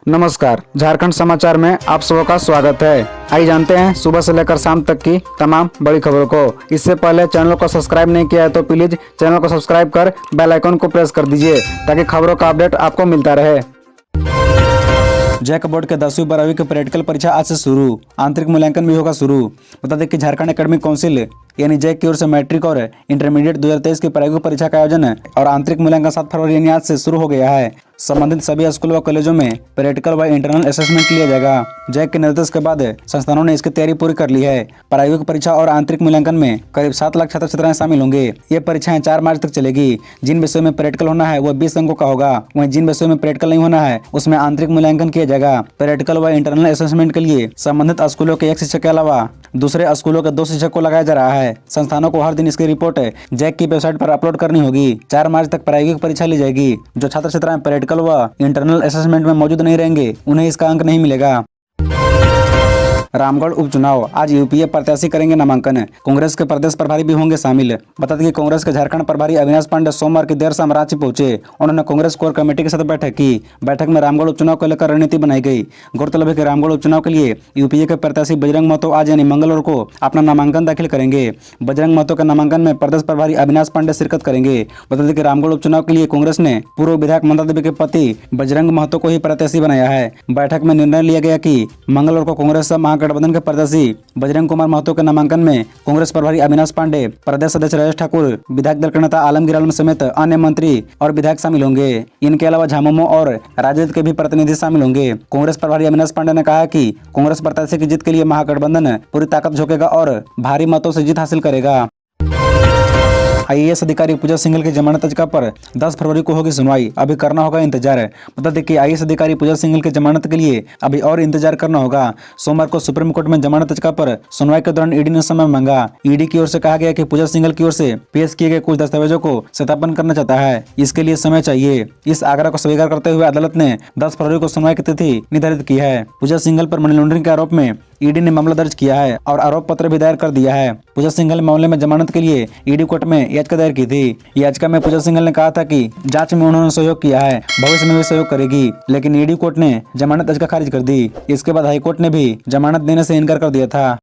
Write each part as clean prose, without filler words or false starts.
नमस्कार, झारखंड समाचार में आप सबका का स्वागत है। आइए जानते हैं सुबह से लेकर शाम तक की तमाम बड़ी खबरों को। इससे पहले चैनल को सब्सक्राइब नहीं किया है तो प्लीज चैनल को सब्सक्राइब कर बेल आइकन को प्रेस कर दीजिए ताकि खबरों का अपडेट आपको मिलता रहे। जैक बोर्ड के 10वीं 12वीं की प्रैक्टिकल परीक्षा आज से शुरू, आंतरिक मूल्यांकन भी होगा शुरू। बता दें कि झारखंड एकेडमिक काउंसिल यानी जैक की ओर से मैट्रिक और इंटरमीडिएट 2023 की प्रायोगिक परीक्षा का आयोजन और आंतरिक मूल्यांकन 7 फरवरी यानी आज से शुरू हो गया है। संबंधित सभी स्कूल व कॉलेजों में प्रैक्टिकल व इंटरनल असेसमेंट लिया जाएगा। जैक के निर्देश के बाद संस्थानों ने इसकी तैयारी पूरी कर ली है। प्रायोगिक परीक्षा और आंतरिक मूल्यांकन में करीब 7 लाख छात्र छात्राएं शामिल होंगे। ये परीक्षाएं 4 मार्च तक चलेगी। जिन विषयों में प्रैक्टिकल होना है वह 20 अंकों का होगा, वहीं जिन विषयों में प्रैक्टिकल नहीं होना है उसमें आंतरिक मूल्यांकन किया जाएगा। प्रैक्टिकल व इंटरनल असेसमेंट के लिए संबंधित स्कूलों के एक शिक्षक के अलावा दूसरे स्कूलों के 2 शिक्षक को लगाया जा रहा है। संस्थानों को हर दिन इसकी रिपोर्ट जैक की वेबसाइट पर अपलोड करनी होगी। 4 मार्च तक प्रायोगिक परीक्षा ली जाएगी। जो छात्र छात्राएं प्रैक्टिकल व इंटरनल असेसमेंट में मौजूद नहीं रहेंगे उन्हें इसका अंक नहीं मिलेगा। रामगढ़ उपचुनाव, आज यूपीए प्रत्याशी करेंगे नामांकन। कांग्रेस के प्रदेश प्रभारी भी होंगे शामिल। बता दें कि कांग्रेस के झारखंड प्रभारी अविनाश पांडे सोमवार की देर शाम रांची पहुंचे। उन्होंने कांग्रेस कोर कमेटी के साथ बैठक की। बैठक में रामगढ़ उपचुनाव को लेकर रणनीति बनाई गई। गौरतलब है कि रामगढ़ उपचुनाव के लिए यूपीए के प्रत्याशी बजरंग महतो आज यानी मंगलवार को अपना नामांकन दाखिल करेंगे। बजरंग महतो के नामांकन में प्रदेश प्रभारी अविनाश पांडे शिरकत करेंगे। बता दें कि रामगढ़ उपचुनाव के लिए कांग्रेस ने पूर्व विधायक मंदा देवी के पति बजरंग महतो को ही प्रत्याशी बनाया है। बैठक में निर्णय लिया गया कि मंगलवार को कांग्रेस महागठबंधन के प्रत्याशी बजरंग कुमार महतो के नामांकन में कांग्रेस प्रभारी अविनाश पांडे, प्रदेश अध्यक्ष राजेश ठाकुर, विधायक दल के नेता आलमगीर आलम समेत अन्य मंत्री और विधायक शामिल होंगे। इनके अलावा झामुमो और राजद के भी प्रतिनिधि शामिल होंगे। कांग्रेस प्रभारी अविनाश पांडे ने कहा कि कांग्रेस प्रत्याशी की जीत के लिए महागठबंधन पूरी ताकत झोंकेगा और भारी मतों से जीत हासिल करेगा। आईएएस अधिकारी पूजा सिंघल की जमानत याचिका पर 10 फरवरी को होगी सुनवाई, अभी करना होगा इंतजार। बता दें कि आईएएस अधिकारी पूजा सिंघल की जमानत के लिए अभी और इंतजार करना होगा। सोमवार को सुप्रीम कोर्ट में जमानत याचिका पर सुनवाई के दौरान ईडी ने समय मांगा। ईडी की ओर से कहा गया कि पूजा सिंघल की ओर से पेश किए गए कुछ दस्तावेजों को सत्यापन करना चाहता है, इसके लिए समय चाहिए। इस आग्रह को स्वीकार करते हुए अदालत ने 10 फरवरी को सुनवाई की तिथि निर्धारित की है। पूजा सिंघल पर मनी लॉन्ड्रिंग के आरोप में ईडी ने मामला दर्ज किया है और आरोप पत्र भी दायर कर दिया है। पूजा सिंघल मामले में जमानत के लिए ईडी कोर्ट में याचिका दायर की थी। याचिका में पूजा सिंघल ने कहा था कि जांच में उन्होंने सहयोग किया है, भविष्य में भी सहयोग करेगी, लेकिन ईडी कोर्ट ने जमानत याचिका खारिज कर दी। इसके बाद हाईकोर्ट ने भी जमानत देने से इनकार कर दिया था।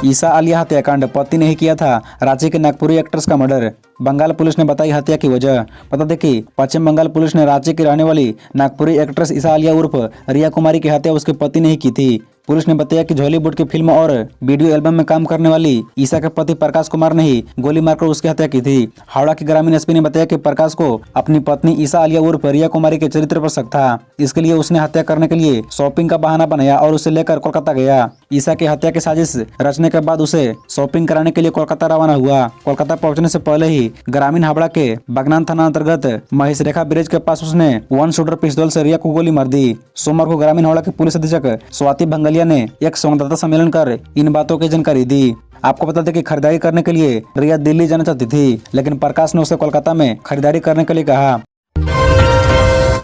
ईसा आलिया हत्याकांड, पति ने ही किया था रांची के नागपुरी एक्ट्रेस का मर्डर, बंगाल पुलिस ने बताई हत्या की वजह। बता दें कि पश्चिम बंगाल पुलिस ने रांची की रहने वाली नागपुरी एक्ट्रेस ईसा आलिया उर्फ रिया कुमारी की हत्या उसके पति ने ही की थी। पुलिस ने बताया कि हॉलीवुड की फिल्म और वीडियो एल्बम में काम करने वाली ईसा के पति प्रकाश कुमार ने ही गोली मारकर उसकी हत्या की थी। हावड़ा की ग्रामीण एसपी ने बताया कि प्रकाश को अपनी पत्नी ईसा आलिया उर्फ रिया कुमारी के चरित्र पर शक था। इसके लिए उसने हत्या करने के लिए शॉपिंग का बहाना बनाया और उसे लेकर कोलकाता गया। ईसा की हत्या की साजिश रचने के बाद उसे शॉपिंग कराने के लिए कोलकाता रवाना हुआ। कोलकाता पहुंचने से पहले ही ग्रामीण हावड़ा के बगनान थाना अंतर्गत महेश रेखा ब्रिज के पास उसने 1 शूटर पिस्तौल से रिया को गोली मार दी। सोमवार को ग्रामीण हावड़ा के पुलिस अधीक्षक स्वाति भंगलिया ने एक संवाददाता सम्मेलन कर इन बातों की जानकारी दी। आपको बता दें कि खरीदारी करने के लिए रिया दिल्ली जाना चाहती थी, लेकिन प्रकाश ने उसे कोलकाता में खरीदारी करने के लिए कहा।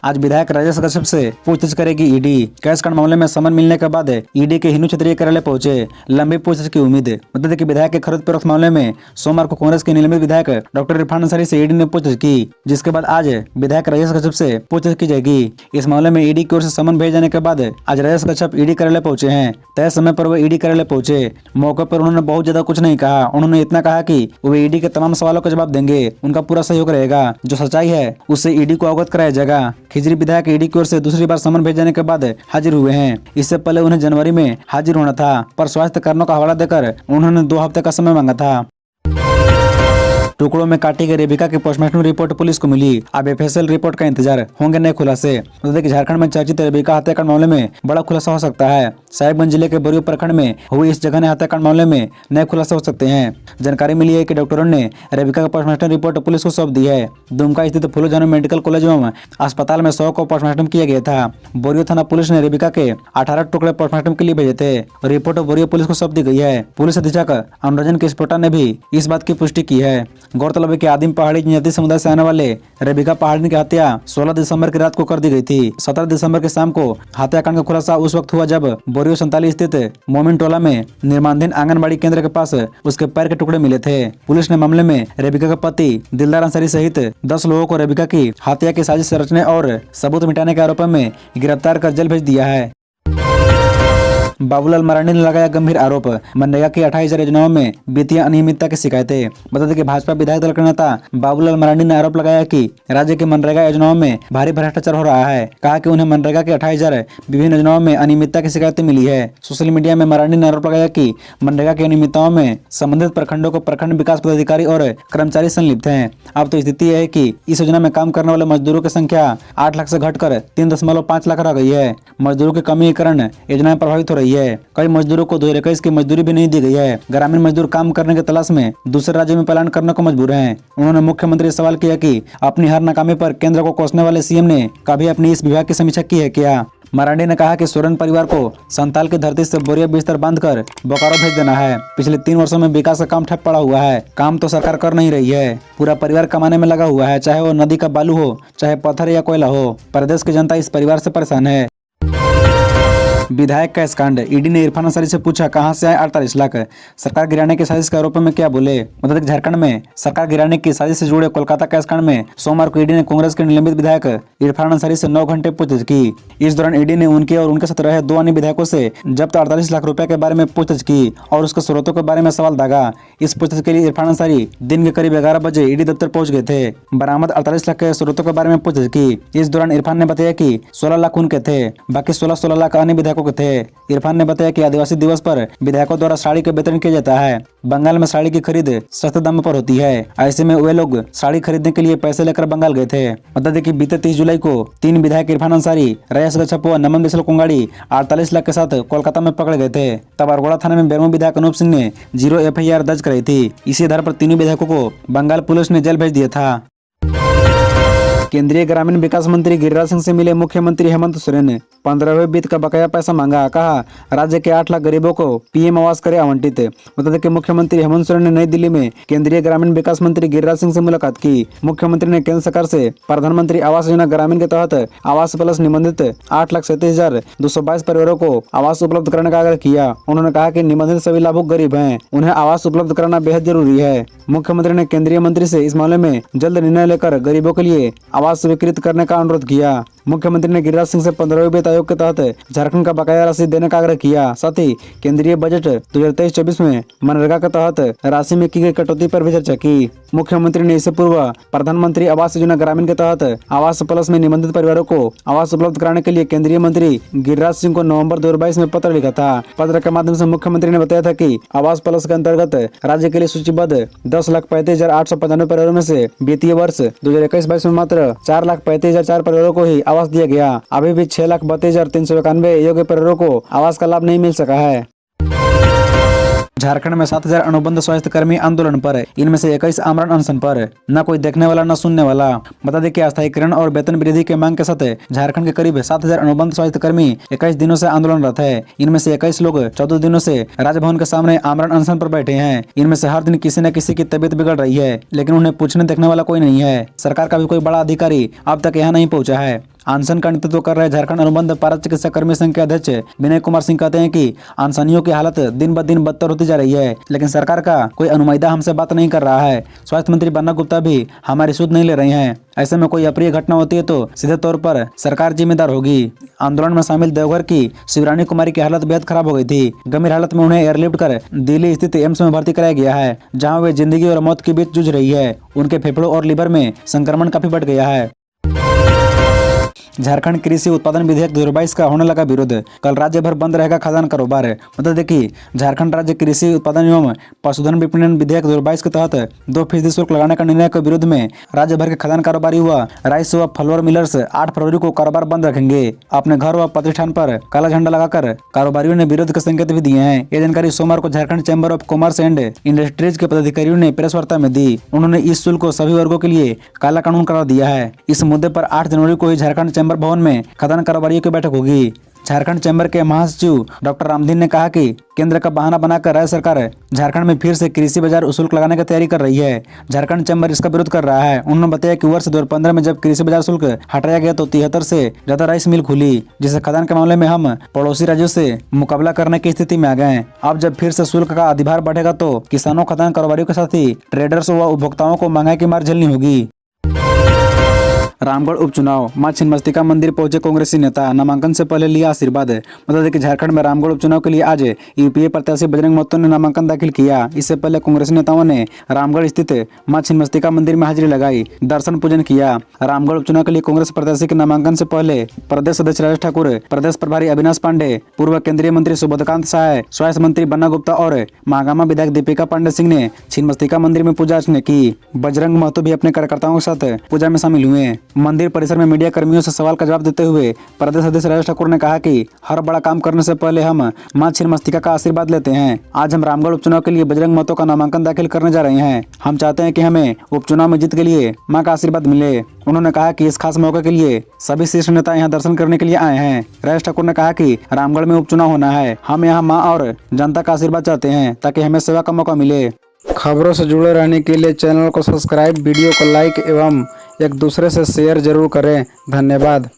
आज विधायक राजेश कश्यप से पूछताछ करेगी ईडी। कैश कांड मामले में समन मिलने के बाद ईडी के हिंदू क्षेत्रीय कार्यालय पहुंचे, लंबी पूछताछ की उम्मीद। बता दें कि विधायक के खरीद फरोख्त मामले में सोमवार को कांग्रेस के निलंबित विधायक डॉक्टर इरफान अंसारी से ईडी ने पूछताछ की, जिसके बाद आज विधायक राजेश कश्यप से पूछताछ की जाएगी। इस मामले में ईडी की ओर से समन भेजे जाने के बाद आज राजेश कश्यप ईडी कार्यालय पहुंचे हैं। तय समय पर वह ईडी कार्यालय पहुंचे। मौके पर उन्होंने बहुत ज्यादा कुछ नहीं कहा। उन्होंने इतना कहा कि वे ईडी के तमाम सवालों का जवाब देंगे, उनका पूरा सहयोग रहेगा, जो सच्चाई है उससे ईडी को अवगत कराया जाएगा। खिजरी विधायक ईडी की ओर से दूसरी बार समन भेजे जाने के बाद हाजिर हुए हैं। इससे पहले उन्हें जनवरी में हाजिर होना था, पर स्वास्थ्य कारणों का हवाला देकर उन्होंने 2 हफ्ते का समय मांगा था। टुकड़ों में काटी गई रेबिका की पोस्टमार्टम रिपोर्ट पुलिस को मिली। अब एफएसएल रिपोर्ट का इंतजार, होंगे नए खुलासे। देखिए झारखंड में चर्चित रेबिका हत्याकांड मामले में बड़ा खुलासा हो सकता है। साहिबगंज जिले के बोरियो प्रखंड में हुई इस जघन्य हत्याकांड मामले में नए खुलासे हो सकते हैं। जानकारी मिली है कि डॉक्टरों ने रेबिका का पोस्टमार्टम रिपोर्ट पुलिस को सौंप दी है। दुमका स्थित फूलो जानू मेडिकल कॉलेज एवं अस्पताल में 100 को पोस्टमार्टम किया गया था। बोरियो थाना पुलिस ने रेबिका के 18 टुकड़े पोस्टमार्टम के लिए भेजे थे। रिपोर्ट बोरियो पुलिस को सौंप दी गई है। पुलिस अधीक्षक अनुरंजन किस्पोटा ने भी इस बात की पुष्टि की है। गौरतलब है कि आदिम पहाड़ी जनजाति समुदाय से आने वाले रेबिका पहाड़ी की हत्या 16 दिसंबर की रात को कर दी गई थी। 17 दिसंबर की शाम को हत्याकांड का खुलासा उस वक्त हुआ जब बोरियो 47 स्थित मोमिन टोला में निर्माणाधीन आंगनबाड़ी केंद्र के पास उसके पैर के टुकड़े मिले थे। पुलिस ने मामले में रेबिका का पति दिलदार अंसारी सहित 10 लोगों को रेबिका की हत्या की साजिश रचने और सबूत मिटाने के आरोप में गिरफ्तार कर जेल भेज दिया है। बाबूलाल मरांडी ने लगाया गंभीर आरोप, मनरेगा की 28,000 योजनाओं में वित्तीय अनियमितता की शिकायतें। बता दें कि भाजपा विधायक दल के नेता बाबूलाल मरांडी ने आरोप लगाया कि राज्य की मनरेगा योजनाओं में भारी भ्रष्टाचार हो रहा है। कहा कि उन्हें मनरेगा की 28,000 विभिन्न योजनाओं में अनियमितता की शिकायतें मिली है। सोशल मीडिया में मरांडी ने आरोप लगाया कि मनरेगा की अनियमितताओं में संबंधित प्रखंडों को प्रखंड विकास पदाधिकारी और कर्मचारी संलिप्त हैं। अब तो स्थिति है कि इस योजना में काम करने वाले मजदूरों की संख्या 8 लाख से घटकर 3.5 लाख रह गई है। मजदूरों की कमी के कारण योजनाएं प्रभावित हो रही है। कई मजदूरों को 2021 की मजदूरी भी नहीं दी गई है। ग्रामीण मजदूर काम करने की तलाश में दूसरे राज्यों में पलायन करने को मजबूर हैं। उन्होंने मुख्यमंत्री से सवाल किया कि अपनी हर नाकामी पर केंद्र को कोसने वाले सीएम ने कभी अपनी इस विभाग की समीक्षा की है क्या। मरांडी ने कहा कि सोरेन परिवार को संताल की धरती से बोरिया बिस्तर बांधकर बोकारो भेज देना है। पिछले 3 वर्षों में विकास का काम ठप पड़ा हुआ है। काम तो सरकार कर नहीं रही है। पूरा परिवार कमाने में लगा हुआ है, चाहे वो नदी का बालू हो, चाहे पत्थर या कोयला हो। प्रदेश की जनता इस परिवार से परेशान है। विधायक का स्कांड, ईडी ने इरफान अंसारी से पूछा कहां से आए 48 लाख। सरकार गिराने की साजिश के आरोपों में क्या बोले। मतलब झारखंड में सरकार गिराने की साजिश से जुड़े कोलकाता का स्कांड में सोमवार को ईडी ने कांग्रेस के निलंबित विधायक इरफान अंसारी से 9 घंटे पूछताछ की। इस दौरान ईडी ने उनके और उनके साथ रहे 2 अन्य विधायकों से जब्त 48 लाख रुपए के बारे में पूछताछ की और उसके स्रोतों के बारे में सवाल दागा। इस पूछताछ के लिए इरफान अंसारी दिन के करीब 11 बजे ईडी दफ्तर पहुंच गए थे। बरामद 48 लाख के स्रोतों के बारे में पूछताछ की। इस दौरान इरफान ने बताया कि 16 लाख उनके थे, बाकी 16 लाख अन्य विधायकों के थे। इरफान ने बताया कि आदिवासी दिवस पर विधायकों द्वारा साड़ी का वितरण किया जाता है। बंगाल में साड़ी की खरीद सस्ते दाम पर होती है। ऐसे में वे लोग साड़ी खरीदने के लिए पैसे लेकर बंगाल गए थे। बता दें कि बीते 30 जुलाई को 3 विधायक इरफान अंसारी, रयस गच्छप व नमन बिसल कोंगाड़ी 48 लाख के साथ कोलकाता में पकड़े गए थे। तब अरगोड़ा थाने में बेरमो विधायक अनूप सिंह ने 0 FIR दर्ज कराई थी। इसी आधार पर तीनों विधायकों को बंगाल पुलिस ने जेल भेज दिया था। केंद्रीय ग्रामीण विकास मंत्री गिरिराज सिंह से मिले मुख्यमंत्री हेमंत सोरेन। 15वें वित्त का बकाया पैसा मांगा। कहा राज्य के 8 लाख गरीबों को पीएम आवास करे आवंटित। बता दें कि मुख्यमंत्री हेमंत सोरेन ने नई दिल्ली में केंद्रीय ग्रामीण विकास मंत्री गिरिराज सिंह से मुलाकात की। मुख्यमंत्री ने केंद्र सरकार से प्रधानमंत्री आवास योजना ग्रामीण के तहत आवास प्लस निबंधित 8,37,222 परिवारों को आवास उपलब्ध कराने का आग्रह किया। उन्होंने कहा कि निबंधित सभी लाभुक गरीब हैं, उन्हें आवास उपलब्ध कराना बेहद जरूरी है। मुख्यमंत्री ने केंद्रीय मंत्री से इस मामले में जल्द निर्णय लेकर गरीबों के लिए आवास स्वीकृत करने का अनुरोध किया। मुख्यमंत्री ने गिरिराज सिंह से 15वें वित्त आयोग के तहत झारखंड का बकाया राशि देने का आग्रह किया। साथ ही केंद्रीय बजट 2023-24 में मनरेगा के तहत राशि में की गई कटौती पर भी चर्चा की। मुख्यमंत्री ने इससे पूर्व प्रधानमंत्री आवास योजना ग्रामीण के तहत आवास प्लस में निबंधित परिवारों को आवास उपलब्ध कराने के लिए केंद्रीय मंत्री गिरिराज सिंह को नवंबर 2022 में पत्र लिखा था। पत्र के माध्यम से मुख्यमंत्री ने बताया था कि आवास प्लस के अंतर्गत राज्य के लिए सूचीबद्ध 10,35,895 परिवारों में से वित्तीय वर्ष 2021-22 में मात्र 4,35,004 परिवारों को ही आवास दिया गया। अभी भी 6,32,391 योग्य परिवारों को आवास का लाभ नहीं मिल सका है। झारखंड में 7,000 अनुबंध स्वास्थ्य कर्मी आंदोलन पर, इनमें से 21 आमरण अनशन पर। न कोई देखने वाला न सुनने वाला। बता दें कि अस्थायीकरण और वेतन वृद्धि के मांग के साथ झारखंड के करीब 7,000 अनुबंध स्वास्थ्य कर्मी 21 दिनों से आंदोलनरत है। इनमें से 21 लोग 14 दिनों से राजभवन के सामने आमरण अनशन पर बैठे हैं। इनमें से हर दिन किसी न किसी की तबीयत बिगड़ रही है, लेकिन उन्हें पूछने देखने वाला कोई नहीं है। सरकार का भी कोई बड़ा अधिकारी अब तक यहाँ नहीं पहुंचा है। अनशन का नेतृत्व कर रहे झारखंड अनुबंध पारा चिकित्सा कर्मी संघ के अध्यक्ष विनय कुमार सिंह कहते हैं कि अनशनियों की हालत दिन ब दिन बदतर होती जा रही है, लेकिन सरकार का कोई अनुमैदा हमसे बात नहीं कर रहा है। स्वास्थ्य मंत्री बन्ना गुप्ता भी हमारी सुध नहीं ले रहे हैं। ऐसे में कोई अप्रिय घटना होती है तो सीधे तौर पर सरकार जिम्मेदार होगी। आंदोलन में शामिल देवघर की शिवरानी कुमारी की हालत बेहद खराब हो गई थी। गंभीर हालत में उन्हें एयरलिफ्ट कर दिल्ली स्थित एम्स में भर्ती कराया गया है, जहाँ वे जिंदगी और मौत के बीच जूझ रही है। उनके फेफड़ों और लीवर में संक्रमण काफी बढ़ गया है। झारखंड कृषि उत्पादन विधेयक 2022 का होने लगा विरोध। कल राज्य भर बंद रहेगा खाद्यान्न कारोबार। बता दें कि झारखंड राज्य कृषि उत्पादन एवं पशुधन विपणन विधेयक 2022 के तहत 2% शुल्क लगाने का निर्णय के विरोध में राज्य भर के खाद्यान्न कारोबारी व राइस व फ्लोर मिलर्स 8 फरवरी को कारोबार बंद रखेंगे। अपने घर व प्रतिष्ठान पर काला झंडा लगाकर कारोबारियों ने विरोध के संकेत भी दिए हैं। ये जानकारी सोमवार को Jharkhand chamber of commerce and industries के पदाधिकारियों ने प्रेस वार्ता में दी। उन्होंने इस शुल्क को सभी वर्गों के लिए काला कानून करार दिया है। इस मुद्दे पर 8 जनवरी को ही झारखंड चैम्बर भवन में खाद्यान्न कारोबारियों की बैठक होगी। झारखंड चैम्बर के महासचिव डॉक्टर रामदीन ने कहा कि केंद्र का बहाना बनाकर राज्य सरकार झारखंड में फिर से कृषि बाजार शुल्क लगाने की तैयारी कर रही है। झारखंड चैम्बर इसका विरोध कर रहा है। उन्होंने बताया कि वर्ष 2015 में जब कृषि बाजार शुल्क हटाया गया तो 73 से ज्यादा राइस मिल खुली, जिससे खाद्यान्न के मामले में हम पड़ोसी राज्यों से मुकाबला करने की स्थिति में आ गए। अब जब फिर से शुल्क का अधिभार बढ़ेगा तो किसानों, खाद्यान्न कारोबारियों के साथ ही ट्रेडर्स व उपभोक्ताओं को महंगाई की मार झेलनी होगी। रामगढ़ उपचुनाव, मां छिन्नमस्तिका मंदिर पहुंचे कांग्रेसी नेता, नामांकन से पहले लिया आशीर्वाद। बता दें कि झारखंड में रामगढ़ उपचुनाव के लिए आज यूपीए प्रत्याशी बजरंग महतो ने नामांकन दाखिल किया। इससे पहले कांग्रेसी नेताओं ने रामगढ़ स्थित मां छिन्नमस्तिका मंदिर में हाजिरी लगाई, दर्शन पूजन किया। रामगढ़ उपचुनाव के लिए कांग्रेस प्रत्याशी के नामांकन से पहले प्रदेश अध्यक्ष राजेश ठाकुर, प्रदेश प्रभारी अविनाश पांडे, पूर्व केंद्रीय मंत्री सुबोधकांत सहाय, स्वास्थ्य मंत्री बन्ना गुप्ता और महागामा विधायक दीपिका पांडे सिंह ने छिन्नमस्तिका मंदिर में पूजा अर्चना की। बजरंग महतो भी अपने कार्यकर्ताओं के साथ पूजा में शामिल हुए। मंदिर परिसर में मीडिया कर्मियों से सवाल का जवाब देते हुए प्रदेश अध्यक्ष राजेश ठाकुर ने कहा कि हर बड़ा काम करने से पहले हम मां छिन्नमस्तिका का आशीर्वाद लेते हैं। आज हम रामगढ़ उपचुनाव के लिए बजरंग महतो का नामांकन दाखिल करने जा रहे हैं। हम चाहते हैं कि हमें उपचुनाव में जीत के लिए मां का आशीर्वाद मिले। उन्होंने कहा कि इस खास मौके के लिए सभी शीर्ष नेता यहां दर्शन करने के लिए आए हैं। राजेश ठाकुर ने कहा कि रामगढ़ में उपचुनाव होना है, हम यहाँ मां और जनता का आशीर्वाद चाहते हैं ताकि हमें सेवा का मौका मिले। खबरों से जुड़े रहने के लिए चैनल को सब्सक्राइब, वीडियो को लाइक एवं एक दूसरे से शेयर जरूर करें। धन्यवाद।